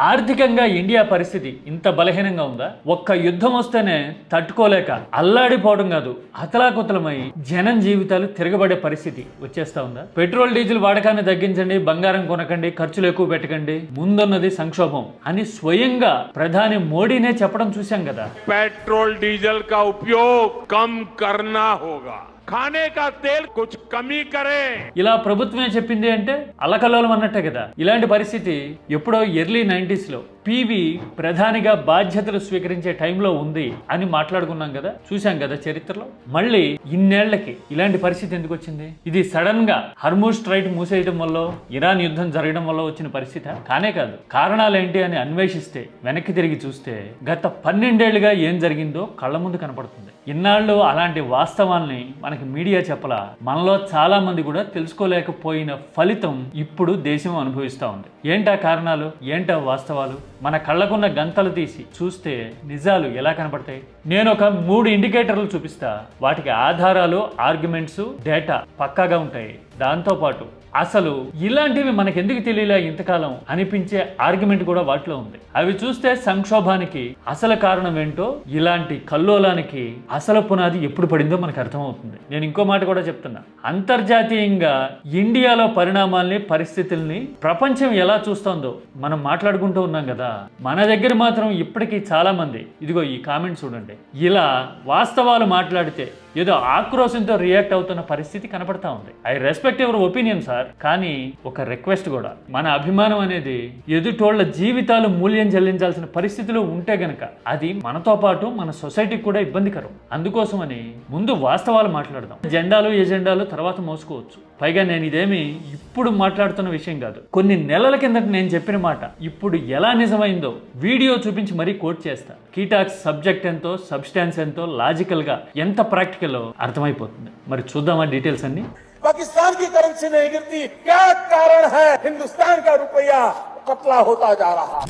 ఆర్థికంగా ఇండియా పరిస్థితి ఇంత బలహీనంగా ఉందా? ఒక్క యుద్ధం వస్తేనే తట్టుకోలేక అల్లాడిపోవడం కాదు, అతలాకుతలమై జనం జీవితాలు తిరగబడే పరిస్థితి వచ్చేస్తా ఉందా? పెట్రోల్ డీజిల్ వాడకాన్ని తగ్గించండి, బంగారం కొనకండి, ఖర్చులు ఎక్కువ పెట్టకండి, ముందున్నది సంక్షోభం అని స్వయంగా ప్రధాని మోడీనే చెప్పడం చూశాం కదా. पेट्रोल डीजल का उपयोग कम करना होगा, खाने का तेल कुछ कमी करें. ఇలా ప్రభుత్వమే చెప్పింది అంటే అలకల్లోలం అన్నట్టే కదా. ఇలాంటి పరిస్థితి ఎప్పుడో ఎర్లీ 90s లో పివి ప్రధానిగా బాధ్యతలు స్వీకరించే టైంలో ఉంది అని మాట్లాడుకున్నాం కదా, చూశాం కదా చరిత్రలో. మళ్ళీ ఇన్నేళ్లకి ఇలాంటి పరిస్థితి ఎందుకు వచ్చింది? ఇది సడన్ గా హర్మూజ్ స్ట్రైట్ మూసేయడం వల్ల, ఇరాన్ యుద్ధం జరగడం వల్ల వచ్చిన పరిస్థితి కానే కాదు. కారణాలు ఏంటి అని అన్వేషిస్తే, వెనక్కి తిరిగి చూస్తే గత 12 ఏళ్లుగా ఏం జరిగిందో కళ్ళ ముందు కనపడుతుంది. ఇన్నాళ్ళు అలాంటి వాస్తవాల్ని మనకి మీడియా చెప్పలా, మనలో చాలా మంది కూడా తెలుసుకోలేకపోయిన ఫలితం ఇప్పుడు దేశం అనుభవిస్తూ ఉంది. ఏంటా కారణాలు, ఏంటా వాస్తవాలు? మన కళ్ళకున్న గంతలు తీసి చూస్తే నిజాలు ఎలా కనపడతాయి? నేను ఒక 3 ఇండికేటర్లు చూపిస్తా. వాటికి ఆధారాలు, ఆర్గ్యుమెంట్స్, డేటా పక్కాగా ఉంటాయి. దాంతోపాటు అసలు ఇలాంటివి మనకెందుకు తెలియలే ఇంతకాలం అనిపించే ఆర్గ్యుమెంట్ కూడా వాటిలో ఉంది. అవి చూస్తే సంక్షోభానికి అసలు కారణం ఏంటో, ఇలాంటి కల్లోలానికి అసలు పునాది ఎప్పుడు పడిందో మనకు అర్థమవుతుంది. నేను ఇంకో మాట కూడా చెప్తున్నా. అంతర్జాతీయంగా ఇండియాలో పరిణామాల్ని, పరిస్థితుల్ని ప్రపంచం ఎలా చూస్తోందో మనం మాట్లాడుకుంటూ ఉన్నాం కదా. మన దగ్గర మాత్రం ఇప్పటికీ చాలా మంది, ఇదిగో ఈ కామెంట్ చూడండి, ఇలా వాస్తవాలు మాట్లాడితే ఏదో ఆక్రోశంతో రియాక్ట్ అవుతున్న పరిస్థితి కనపడతా ఉంది. I respect your opinion sir, కానీ ఒక రిక్వెస్ట్ కూడా, మన అభిమానం అనేది ఎదుటోళ్ల జీవితాలు మూల్యం చెల్లించాల్సిన పరిస్థితిలో ఉంటే గనక అది మనతో పాటు మన సొసైటీకి కూడా ఇబ్బందికరం. అందుకోసమని ముందు వాస్తవాలు మాట్లాడదాం. జెండాలు, ఎజెండాలు తర్వాత మోసుకోవచ్చు. పైగా నేను ఇదేమి ఇప్పుడు మాట్లాడుతున్న విషయం కాదు, కొన్ని నెలల కిందట నేను చెప్పిన మాట ఇప్పుడు ఎలా నిజమైందో వీడియో చూపించి మరీ కోట్ చేస్తా. కీటాక్స్ సబ్జెక్ట్ ఎంతో, సబ్స్టాన్స్ ఎంతో, లాజికల్ గా ఎంత ప్రాక్టికల్ అర్థమైపోతుంది. మరి చూద్దామా డీటెయిల్స్ అన్ని. पाकिस्तान की करेंसी नहीं गिरती, क्या कारण है? हिंदुस्तान का रुपया पतला होता जा रहा है.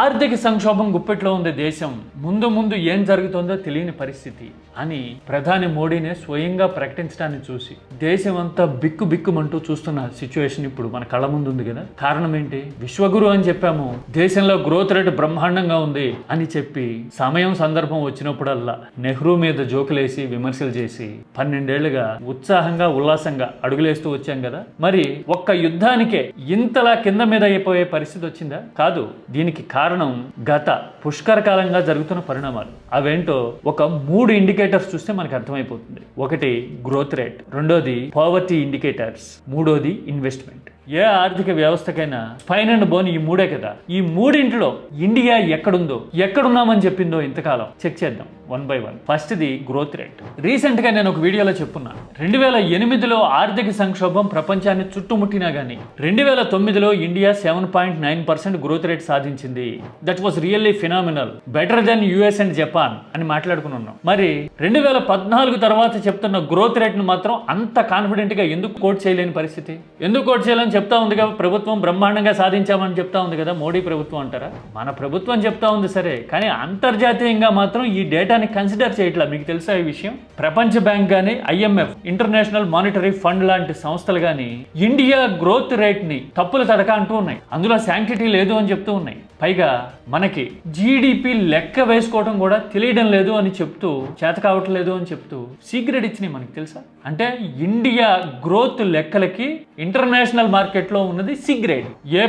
ఆర్థిక సంక్షోభం గుప్పెట్లో ఉంది దేశం, ముందు ముందు ఏం జరుగుతుందో తెలియని పరిస్థితి అని ప్రధాని మోడీనే స్వయంగా ప్రకటించడాన్ని చూసి దేశం అంతా బిక్కుమంటూ చూస్తున్న సిచ్యువేషన్ ఇప్పుడు మన కళ్ళ ముందు ఉంది కదా. కారణం ఏంటి? విశ్వగురు అని చెప్పాము, దేశంలో గ్రోత్ రేట్ బ్రహ్మాండంగా ఉంది అని చెప్పి సమయం సందర్భం వచ్చినప్పుడల్లా నెహ్రూ మీద జోకులేసి విమర్శలు చేసి 12 ఏళ్లుగా ఉత్సాహంగా ఉల్లాసంగా అడుగులేస్తూ వచ్చాం కదా. మరి ఒక్క యుద్ధానికే ఇంతలా కింద మీద అయిపోయే పరిస్థితి వచ్చిందా? కాదు. దీనికి కారణం గత పుష్కర కాలంగా జరుగుతున్న పరిణామాలు. అవేంటో ఒక 3 ఇండికేటర్స్ చూస్తే మనకు అర్థమైపోతుంది. ఒకటి గ్రోత్ రేట్, రెండోది పావర్టీ ఇండికేటర్స్, మూడోది ఇన్వెస్ట్మెంట్. ఏ ఆర్థిక వ్యవస్థకైనా స్పైన్ అండ్ బోన్ ఈ 3 కదా. ఈ 3 ఇండియా ఎక్కడుందో, ఎక్కడున్నామని చెప్పిందో ఇంతకాలం చెక్ చేద్దాం one by one. First the growth rate. Recent గా నేను ఒక వీడియోలో చెప్పున్నా, 2008లో ఆర్థిక సంక్షోభం ప్రపంచాన్ని చుట్టుముట్టినా గానీ 2009లో ఇండియా 7.9% గ్రోత్ రేట్ సాధించింది. That was really phenomenal, better than US and Japan అని మాట్లాడుకున్నాం. మరి 2014 తర్వాత చెప్తున్న గ్రోత్ రేట్ ను మాత్రం అంత కాన్ఫిడెంట్ గా ఎందుకు కోట్ చేయలేని పరిస్థితి? ఎందుకు కోట్ చేయాలని చెప్తా ఉంది కదా. ప్రభుత్వం బ్రహ్మాండంగా సాధించామని చెప్తా ఉంది కదా. మోడీ ప్రభుత్వం అంటారా? మన ప్రభుత్వం చెప్తా ఉంది సరే, కానీ అంతర్జాతీయంగా మాత్రం ఈ డేటాని కన్సిడర్ చేయట్లా. మీకు తెలుసా ఈ విషయం? ప్రపంచ బ్యాంక్ గానీ, ఐఎంఎఫ్, ఇంటర్నేషనల్ మానిటరీ ఫండ్ లాంటి సంస్థలు గానీ ఇండియా గ్రోత్ రేట్ ని తప్పులు తడక అంటూ ఉన్నాయి. అందులో శాంక్టిటీ లేదు అని చెప్తూ ఉన్నాయి. పైగా మనకి జీడిపి లెక్క వేసుకోవడం కూడా తెలియడం లేదు అని చెప్తూ, చేత కావట్లేదు అని చెప్తూ సీక్రెట్ ఇచ్చినాయి. మనకి తెలుసా? అంటే ఇండియా గ్రోత్ లెక్కలకి ఇంటర్నేషనల్ మార్కెట్లో ఉన్నది C grade. A+,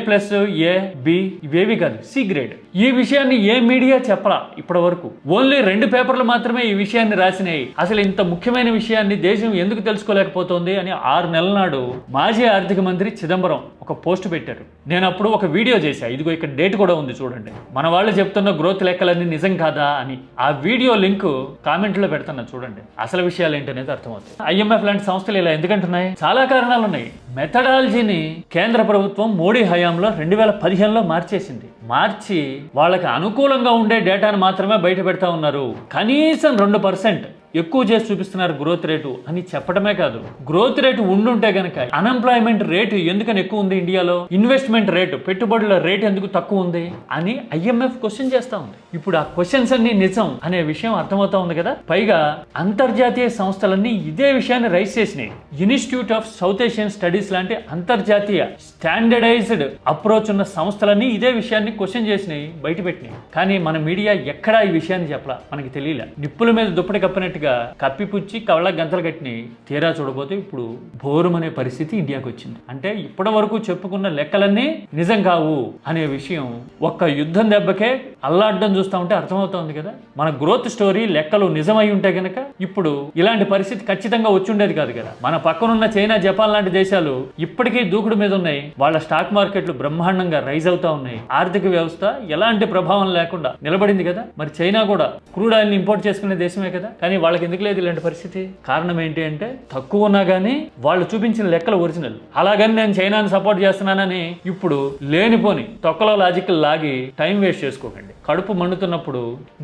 A, B ఇవేవి కాదు, సి గ్రేడ్. ఈ విషయాన్ని ఏ మీడియా చెప్పలా ఇప్పటి వరకు. ఓన్లీ 2 పేపర్లు మాత్రమే ఈ విషయాన్ని రాసినాయి. అసలు ఇంత ముఖ్యమైన విషయాన్ని దేశం ఎందుకు తెలుసుకోలేకపోతుంది అని 6 నెలల నాడు మాజీ ఆర్థిక మంత్రి చిదంబరం ఒక పోస్ట్ పెట్టారు. నేను అప్పుడు ఒక వీడియో చేశా, ఇదిగో ఇక్కడ డేట్ కూడా ఉంది చూడండి. మన వాళ్ళు చెప్తున్న గ్రోత్ లెక్కలన్నీ నిజం కాదా అని. ఆ వీడియో లింక్ కామెంట్ లో పెడుతున్నా చూడండి. అసలు విషయాలు ఏంటనేది అర్థమవుతుంది. ఐఎంఎఫ్ లాంటి సంస్థలు ఇలా ఎందుకంటున్నాయి? చాలా కారణాలు ఉన్నాయి. మెథడాలజీని కేంద్ర ప్రభుత్వం మోడీ హయాంలో 2015లో మార్చేసింది. మార్చి వాళ్ళకి అనుకూలంగా ఉండే డేటాను మాత్రమే బయట పెడతా ఉన్నారు. కనీసం 2% ఎక్కువ చేసి చూపిస్తున్నారు గ్రోత్ రేటు అని చెప్పడమే కాదు, గ్రోత్ రేటు ఉండుంటే గనక అన్ఎంప్లాయ్మెంట్ రేటు ఎందుకని ఎక్కువ ఉంది ఇండియాలో, ఇన్వెస్ట్మెంట్ రేటు పెట్టుబడుల రేటు ఎందుకు తక్కువ ఉంది అని IMF క్వశ్చన్ చేస్తా ఉంది. ఇప్పుడు ఆ క్వశ్చన్స్ అన్ని నిజం అనే విషయం అర్థమవుతా ఉంది కదా. పైగా అంతర్జాతీయ సంస్థలన్నీ ఇదే విషయాన్ని రైజ్ చేసినాయి. Institute of south Asian studies లాంటి అంతర్జాతీయ స్టాండర్డైజ్డ్ అప్రోచ్ ఉన్న సంస్థలన్నీ ఇదే విషయాన్ని క్వశ్చన్ చేసినాయి, బయట పెట్టినాయి. కానీ మన మీడియా ఎక్కడా ఈ విషయాన్ని చెప్పలా, మనకి తెలియలే. నిప్పుల మీద దుప్పటి కప్పినట్టుగా కప్పిపుచ్చి కవళ్ళ గంతలు కట్టినాయి. తీరా చూడబోతే ఇప్పుడు బోరుమనే పరిస్థితి ఇండియాకి వచ్చింది. అంటే ఇప్పటి వరకు చెప్పుకున్న లెక్కలన్నీ నిజం కావు అనే విషయం ఒక్క యుద్ధం దెబ్బకే అల్లాడ్డం చూస్తా ఉంటే అర్థమవుతోంది కదా. మన గ్రోత్ స్టోరీ లెక్కలు నిజమై ఉంటే గనక ఇప్పుడు ఇలాంటి పరిస్థితి ఖచ్చితంగా వచ్చుండేది కాదు కదా. మన పక్కనున్న చైనా, జపాన్ లాంటి దేశాలు ఇప్పటికీ దూకుడు మీద ఉన్నాయి. వాళ్ళ స్టాక్ మార్కెట్లు బ్రహ్మాండంగా రైజ్ అవుతా ఉన్నాయి. ఆర్థిక వ్యవస్థ ఎలాంటి ప్రభావం లేకుండా నిలబడింది కదా. మరి చైనా కూడా క్రూడ్ ఆయిల్ ని ఇంపోర్ట్ చేసుకునే దేశమే కదా. కానీ వాళ్ళకి ఎందుకు లేదు ఇలాంటి పరిస్థితి? కారణం ఏంటి అంటే తక్కువ ఉన్నా కానీ వాళ్ళు చూపించిన లెక్కలు ఒరిజినల్. అలాగని నేను చైనాని సపోర్ట్ చేస్తున్నానని ఇప్పుడు లేనిపోని తొక్కలో లాజిక్ లాగి టైం వేస్ట్ చేసుకోకండి. కడుపు మండుతున్నప్పుడు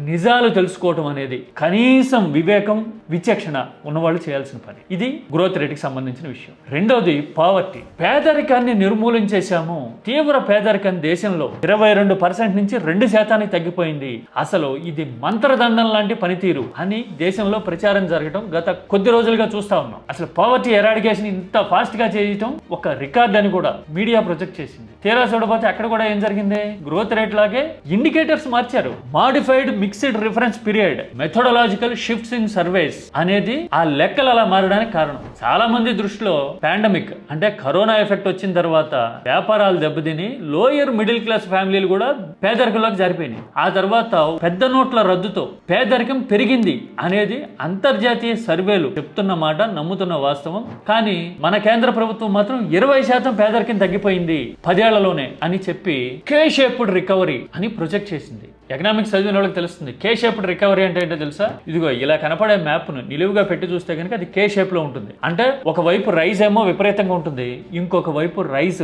నిజాలు తెలుసుకోవటం అనేది కనీసం వివేకం, విచక్షణ ఉన్నవాళ్ళు చేయాల్సిన పని. ఇది గ్రోత్ రేటుకి సంబంధించిన విషయం. రెండోది పావర్టీ, పేదరికాన్ని నిర్మూలించేశాము. తీవ్ర పేదరికం దేశంలో 22% నుంచి 2% తగ్గిపోయింది. అసలు ఇది మంత్రదండం లాంటి పనితీరు అని దేశంలో ప్రచారం జరగడం గత కొద్ది రోజులుగా చూస్తా ఉన్నాం. అసలు పావర్టీ ఎరాడికేషన్ ఇంత ఫాస్ట్ గా చేయటం ఒక రికార్డ్ అని కూడా మీడియా ప్రొజెక్ట్ చేసింది. తీరా చూడబోతే అక్కడ కూడా ఏం జరిగింది? గ్రోత్ రేట్ లాగే ఇండికేటర్స్ మార్చారు. Modified mixed reference period, methodological shifts in surveys అనేది ఆ లెక్కలు అలా మారడానికి కారణం. చాలా మంది దృష్టిలో పాండమిక్ అంటే కరోనా ఎఫెక్ట్ వచ్చిన తర్వాత వ్యాపారాలు దెబ్బతిని లోయర్ మిడిల్ క్లాస్ ఫ్యామిలీలు కూడా పేదరికంలోకి జారిపోయినాయి. ఆ తర్వాత పెద్ద నోట్ల రద్దుతో పేదరికం పెరిగింది అనేది అంతర్జాతీయ సర్వేలు చెప్తున్న మాట, నమ్ముతున్న వాస్తవం. కానీ మన కేంద్ర ప్రభుత్వం మాత్రం 20% పేదరికం తగ్గిపోయింది 10 ఏళ్లలోనే అని చెప్పి కే షేప్డ్ రికవరీ అని ప్రొజెక్ట్ చేసింది. ఎకనామిక్స్ చదివిన వాళ్ళకి తెలుస్తుంది కే షేప్డ్ రికవరీ అంటే ఏంటో తెలుసా? ఇదిగో ఇలా కనపడే మ్యాప్ను నిలువుగా పెట్టి చూస్తే కనుక అది కే షేప్ లో ఉంటుంది. అంటే ఒకవైపు రైజ్ ఏమో విపరీతంగా ఉంటుంది, ఇంకొక వైపు రైజ్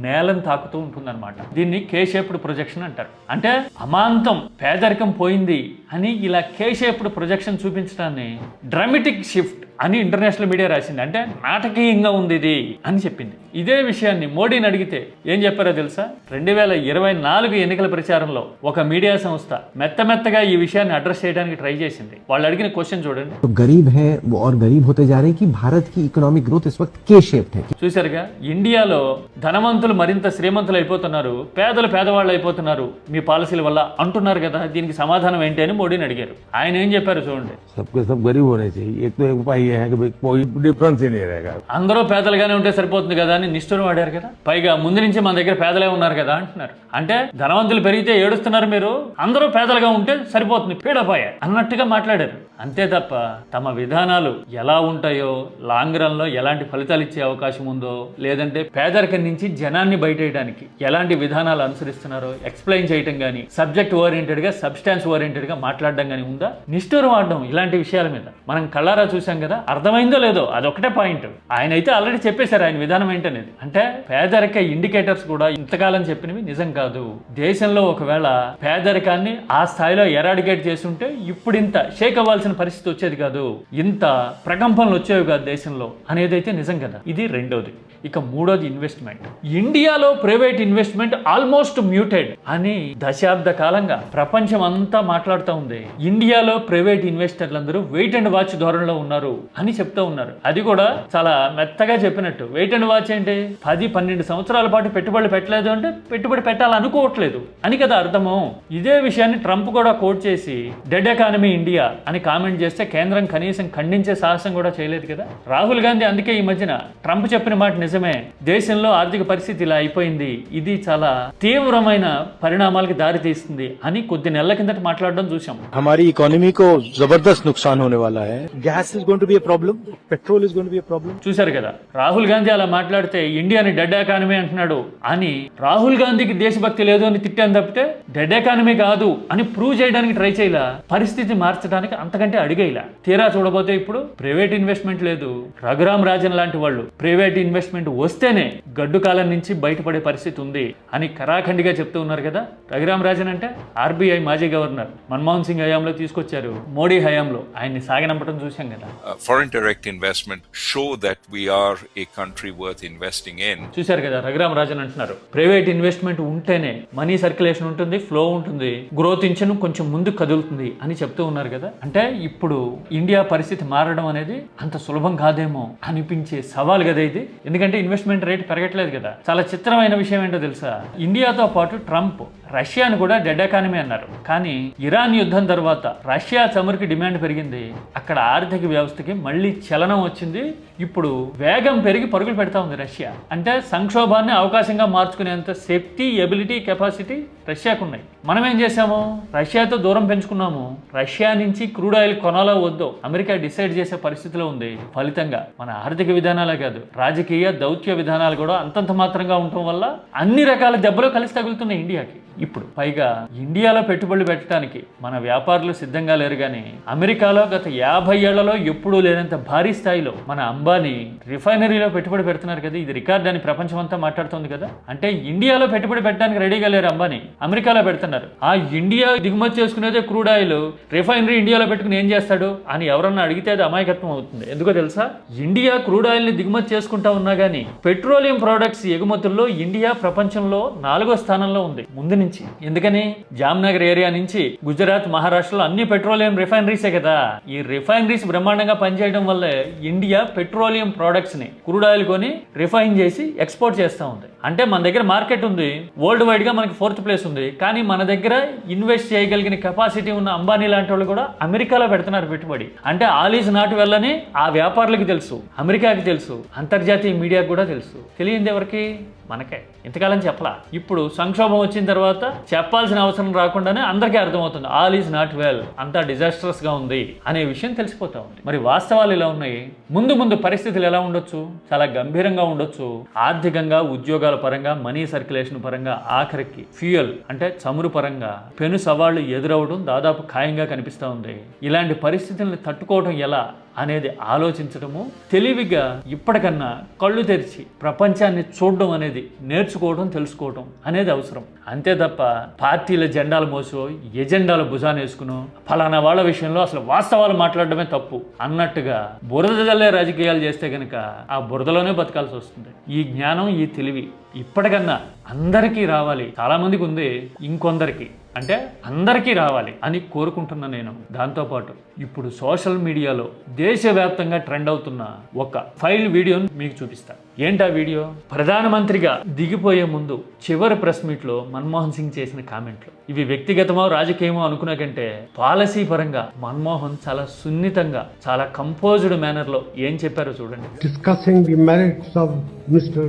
నేలను తాకుతూ ఉంటుంది అనమాట. దీన్ని కే షేప్డ్ ప్రొజెక్షన్ అంటారు. అంటే అమాంతం పేదరికం పోయింది అని ఇలా కే షేప్డ్ ప్రొజెక్షన్ చూపించడాన్ని డ్రామాటిక్ షిఫ్ట్ అని ఇంటర్నేషనల్ మీడియా రాసింది. అంటే నాటకీయంగా ఉంది ఇది అని చెప్పింది. ఇదే విషయాన్ని మోడీని అడిగితే ఏం చెప్పారో తెలుసా? 2024 ఎన్నికల ప్రచారంలో ఒక మీడియా సంస్థ మెత్తగా ఈ విషయాన్ని అడ్రస్ చేయడానికి ట్రై చేసింది. వాళ్ళు అడిగిన క్వశ్చన్ చూడండి. गरीब है और गरीब होते जा रहे हैं कि भारत की इकोनॉमिक ग्रोथ इस वक्त के शेप्ड है. చూసారుగా, ఇండియాలో ధనవంతులు మరింత శ్రీమంతులు అయిపోతున్నారు, పేదలు పేదవాళ్ళు అయిపోతున్నారు మీ పాలసీల వల్ల అంటున్నారు కదా. దీనికి సమాధానం ఏంటి అని మోడీని అడిగారు. ఆయన ఏం చెప్పారు చూడండి. सबके सब गरीब होने चाहिए, एक तो एक उपाय ये है कि भाई कोई डिफरेंस ही नहीं रहेगा. అందరూ పేదలుగానే ఉంటే సరిపోతుంది కదా అని నిష్ఠూరం వాడారు కదా. పైగా ముందు నుంచి మన దగ్గర పేదలే ఉన్నారు కదా అంటున్నారు. అంటే ధనవంతులు పెరిగితే ఏడుస్తున్నారు మీరు, అందరూ పేదలుగా ఉంటే సరిపోతుంది పీడపాయ అన్నట్టుగా మాట్లాడారు. అంతే తప్ప తమ విధానాలు ఎలా ఉంటాయో, లాంగ్ రన్ లో ఎలాంటి ఫలితాలు ఇచ్చే అవకాశం ఉందో, లేదంటే పేదరికం నుంచి జనాన్ని బయటేయడానికి ఎలాంటి విధానాలు అనుసరిస్తున్నారో ఎక్స్ప్లెయిన్ చేయటం కానీ, సబ్జెక్ట్ ఓరియంటెడ్ గా, సబ్స్టాన్స్ ఓరియంటెడ్ గా మాట్లాడడం కానీ ఉందా? నిష్ఠూరం ఆడడం ఇలాంటి విషయాల మీద మనం కళ్ళారా చూసాం కదా. అర్థమైందో లేదో అదొకటే పాయింట్. ఆయన అయితే ఆల్రెడీ చెప్పేశారు ఆయన విధానం ఏంటనేది. అంటే పేదరిక ఇండికేటర్స్ కూడా ఇంతకాలం చెప్పినవి నిజం కాదు. దేశంలో ఒకవేళ పేదరికాన్ని ఆ స్థాయిలో ఎరాడికేట్ చేస్తుంటే ఇప్పుడు ఇంత షేక్ అవ్వాల్సిన పరిస్థితి వచ్చేది కాదు, ఇంత ప్రకంపనలు వచ్చేవి కాదు దేశంలో అనేదైతే నిజం కదా. ఇది రెండోది. ఇక మూడోది ఇన్వెస్ట్మెంట్. ఇండియాలో ప్రైవేట్ ఇన్వెస్ట్మెంట్ ఆల్మోస్ట్ మ్యూటెడ్ అని దశాబ్ద కాలంగా ప్రపంచం అంతా మాట్లాడుతూ ఉంది. ఇండియాలో ప్రైవేట్ ఇన్వెస్టర్లందరూ వెయిట్ అండ్ వాచ్ ధోరణిలో ఉన్నారు అని చెప్తూ ఉన్నారు. అది కూడా చాలా మెత్తగా చెప్పినట్టు. వెయిట్ అండ్ వాచ్ ఏంటి? 10-12 సంవత్సరాల పాటు పెట్టుబడులు పెట్టలేదు అంటే పెట్టుబడి పెట్టాలనుకోవట్లేదు అని కదా అర్థము. ఇదే విషయాన్ని ట్రంప్ కూడా కోట్ చేసి డెడ్ ఎకానమీ ఇండియా అని కామెంట్ చేస్తే కేంద్రం కనీసం ఖండించే సాహసం కూడా చేయలేదు కదా. రాహుల్ గాంధీ అందుకే ఈ మధ్యన ట్రంప్ చెప్పిన మాట నిజమే, దేశంలో ఆర్థిక పరిస్థితి ఇలా అయిపోయింది, ఇది చాలా తీవ్రమైన పరిణామాలకి దారి తీస్తుంది అని కొద్ది నెలల కిందట మాట్లాడడం చూసాం. हमारी इकोनॉमी को जबरदस्त नुकसान होने वाला है. Gas is going to be a problem, petrol is going to be a problem. చూశారు కదా, రాహుల్ గాంధీ అలా మాట్లాడితే ఇండియాని డెడ్ ఎకానమీ అంటున్నాడు అని రాహుల్ గాంధీకి దేశభక్తి లేదు అని తిట్టాను తప్పితే డెడ్ ఎకానమీ కాదు అని ప్రూవ్ చేయడానికి ట్రై చేయలా, పరిస్థితి మార్చడానికి అంతకంటే అడిగేలా. తీరా చూడబోతే ఇప్పుడు ప్రైవేట్ ఇన్వెస్ట్మెంట్ లేదు. రఘురామ్ రాజన్ లాంటి వాళ్ళు ప్రైవేట్ ఇన్వెస్ట్మెంట్ వస్తేనే గడ్డు కాలం నుంచి బయటపడే పరిస్థితి ఉంది అని కరాఖండిగా చెప్తూ ఉన్నారు కదా. రఘురామ్ రాజన్ అంటే ఆర్బీఐ మాజీ గవర్నర్, మన్మోహన్ సింగ్ హయాంలో తీసుకొచ్చారు, మోడీ హయాంలో ఆయన్ని సాగనంపడం చూశాం కదా. Foreign direct investment show that we are a country worth investing in. చూశారు కదా, రఘురామ్ రాజన్ అంటున్నారు ప్రైవేట్ ఇన్వెస్ట్మెంట్ ఉంటేనే మనీ సర్క్యులేషన్ ఉంటుంది, ఫ్లో ఉంటుంది, గ్రోత్ ఇంచను కొంచెం ముందుకు కదులుతుంది అని చెప్తూ ఉన్నారు కదా. అంటే ఇప్పుడు ఇండియా పరిస్థితి మారడం అనేది అంత సులభం కాదేమో అనిపించే సవాల్ కదా ఇది. ఎందుకంటే ఇన్వెస్ట్మెంట్ రేట్ పెరగట్లేదు కదా. చాలా చిత్రమైన విషయం ఏంటో తెలుసా, ఇండియాతో పాటు ట్రంప్ రష్యాను కూడా డెడ్ ఎకానమీ అన్నారు. కానీ ఇరాన్ యుద్ధం తర్వాత రష్యా చమురుకి డిమాండ్ పెరిగింది, అక్కడ ఆర్థిక వ్యవస్థకి మళ్ళీ చలనం వచ్చింది. ఇప్పుడు వేగం పెరిగి పరుగులు పెడతా ఉంది రష్యా. అంటే సంక్షోభాన్ని అవకాశంగా మార్చుకునేంత శక్తి, ఎబిలిటీ, కెపాసిటీ రష్యాకు ఉన్నాయి. మనం ఏం చేసాము, రష్యాతో దూరం పెంచుకున్నాము. రష్యా నుంచి క్రూడ్ ఆయిల్ కొనాలో వద్దో అమెరికా డిసైడ్ చేసే పరిస్థితిలో ఉంది. ఫలితంగా మన ఆర్థిక విధానాలే కాదు, రాజకీయ దౌత్య విధానాలు కూడా అంతంత మాత్రంగా ఉండటం వల్ల అన్ని రకాల దెబ్బలు కలిసి తగులుతున్నాయి ఇండియాకి. ఇప్పుడు పైగా ఇండియాలో పెట్టుబడులు పెట్టడానికి మన వ్యాపారులు సిద్ధంగా లేరు. కానీ అమెరికాలో గత 50 ఏళ్లలో ఎప్పుడూ లేనంత భారీ స్థాయిలో మన అంబానీ రిఫైనరీలో పెట్టుబడి పెడుతున్నారు కదా. ఇది రికార్డ్ అని ప్రపంచం అంతా మాట్లాడుతుంది కదా. అంటే ఇండియాలో పెట్టుబడి పెట్టడానికి రెడీగా లేరు అంబానీ, అమెరికాలో పెడుతున్నారు. ఆ ఇండియా దిగుమతి చేసుకునేదే క్రూడ్ ఆయిల్, రిఫైనరీ ఇండియాలో పెట్టుకుని ఏం చేస్తాడు అని ఎవరన్నా అడిగితే అది అమాయకత్వం అవుతుంది. ఎందుకో తెలుసా, ఇండియా క్రూడ్ ఆయిల్ ని దిగుమతి చేసుకుంటా ఉన్నా కానీ పెట్రోలియం ప్రొడక్ట్స్ ఎగుమతుల్లో ఇండియా ప్రపంచంలో 4వ స్థానంలో ఉంది ముందు నుంచి. ఎందుకని, జామ్నగర్ ఏరియా నుంచి గుజరాత్, మహారాష్ట్రలో అన్ని పెట్రోలియం రిఫైనరీసే కదా. ఈ రిఫైనరీస్ బ్రహ్మాండంగా పనిచేయడం వల్లే ఇండియా పెట్రోలియం ప్రొడక్ట్స్ ని, క్రూడ్ ఆయిల్ కొని రిఫైన్ చేసి ఎక్స్పోర్ట్ చేస్తూ ఉంది. అంటే మన దగ్గర మార్కెట్ ఉంది, వరల్డ్ వైడ్ గా మనకి 4th ప్లేస్ ఉంది. కానీ మన దగ్గర ఇన్వెస్ట్ చేయగలిగిన కెపాసిటీ ఉన్న అంబానీ లాంటి వాళ్ళు కూడా అమెరికాలో పెడుతున్నారు పెట్టుబడి. అంటే ఆల్ ఈజ్ నాట్ వెల్ అని ఆ వ్యాపారులకు తెలుసు, అమెరికాకి తెలుసు, అంతర్జాతీయ మీడియాకు కూడా తెలుసు. తెలియంది ఎవరికి? మనకే. ఇంతకాలం చెప్పలా. ఇప్పుడు సంక్షోభం వచ్చిన తర్వాత చెప్పాల్సిన అవసరం రాకుండానే అందరికీ అర్థమవుతుంది ఆల్ ఈజ్ నాట్ వెల్, అంతా డిజాస్ట్రస్ గా ఉంది అనే విషయం తెలిసిపోతా ఉంది. మరి వాస్తవాలు ఎలా ఉన్నాయి? ముందు ముందు పరిస్థితులు ఎలా ఉండొచ్చు? చాలా గంభీరంగా ఉండొచ్చు. ఆర్థికంగా, ఉద్యోగాల పరంగా, మనీ సర్క్యులేషన్ పరంగా, ఆఖరికి ఫ్యూయల్ అంటే చమురు పరంగా పెను సవాళ్లు ఎదురవడం దాదాపు ఖాయంగా కనిపిస్తూ ఉంది. ఇలాంటి పరిస్థితులను తట్టుకోవడం ఎలా అనేది ఆలోచించడము, తెలివిగా ఇప్పటికన్నా కళ్ళు తెరిచి ప్రపంచాన్ని చూడడం అనేది, నేర్చుకోవడం, తెలుసుకోవడం అనేది అవసరం. అంతే తప్ప పార్టీల జెండాలు మోసో, ఎజెండాలు భుజాన్ని వేసుకునో ఫలానా వాళ్ళ విషయంలో అసలు వాస్తవాలు మాట్లాడడమే తప్పు అన్నట్టుగా బురద జల్లే రాజకీయాలు చేస్తే కనుక ఆ బురదలోనే బతకాల్సి వస్తుంది. ఈ జ్ఞానం, ఈ తెలివి ఇప్పటికన్నా అందరికీ రావాలి. చాలా మందికి ఉంది, ఇంకొందరికి అంటే అందరికీ రావాలి అని కోరుకుంటున్నా నేను. దాంతోపాటు ఇప్పుడు సోషల్ మీడియాలో దేశవ్యాప్తంగా ట్రెండ్ అవుతున్న ఒక ఫైల్ వీడియోని మీకు చూపిస్తా. ఏంటా వీడియో? ప్రధానమంత్రిగా దిగిపోయే ముందు చివరి ప్రెస్ మీట్లో మన్మోహన్ సింగ్ చేసిన కామెంట్లు. ఇవి వ్యక్తిగతమో రాజకీయమో అనుకునే కంటే పాలసీ పరంగా మన్మోహన్ చాలా సున్నితంగా, చాలా కంపోజ్డ్ మేనర్ లో ఏం చెప్పారో చూడండి. Discussing the merits of Mr.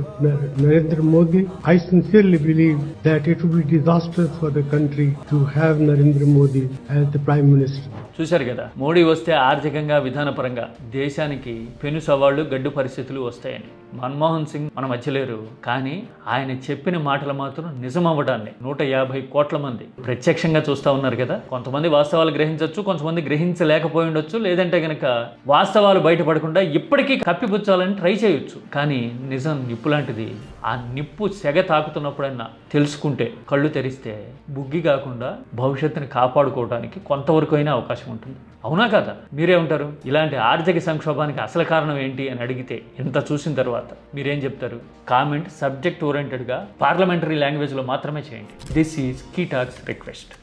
Narendra Modi, I sincerely believe that it would be disastrous for the country to have Narendra Modi as the Prime Minister. చూశారు కదా, మోడీ వస్తే ఆర్థికంగా, విధానపరంగా దేశానికి పెను సవాళ్లు, గడ్డు పరిస్థితులు వస్తాయని. మన్మోహన్ సింగ్ మన మధ్య లేరు, కానీ ఆయన చెప్పిన మాటలు మాత్రం నిజం అవ్వడాన్ని 150 కోట్ల మంది ప్రత్యక్షంగా చూస్తూ ఉన్నారు కదా. కొంతమంది వాస్తవాలు గ్రహించవచ్చు, కొంతమంది గ్రహించలేకపోయి ఉండొచ్చు, లేదంటే గనక వాస్తవాలు బయటపడకుండా ఇప్పటికీ కప్పిపుచ్చాలని ట్రై చేయొచ్చు. కానీ నిజం నిప్పు లాంటిది. ఆ నిప్పు సెగ తాకుతున్నప్పుడైనా తెలుసుకుంటే, కళ్ళు తెరిస్తే బుగ్గి కాకుండా భవిష్యత్తుని కాపాడుకోవడానికి కొంతవరకు అయినా అవకాశం ఉంటుంది. అవునా కదా? మీరే ఉంటారు. ఇలాంటి ఆర్థిక సంక్షోభానికి అసలు కారణం ఏంటి అని అడిగితే ఇంత చూసిన తర్వాత మీరేం చెప్తారు? కామెంట్ సబ్జెక్ట్ ఓరియంటెడ్గా పార్లమెంటరీ లాంగ్వేజ్లో మాత్రమే చేయండి. This is key tax request.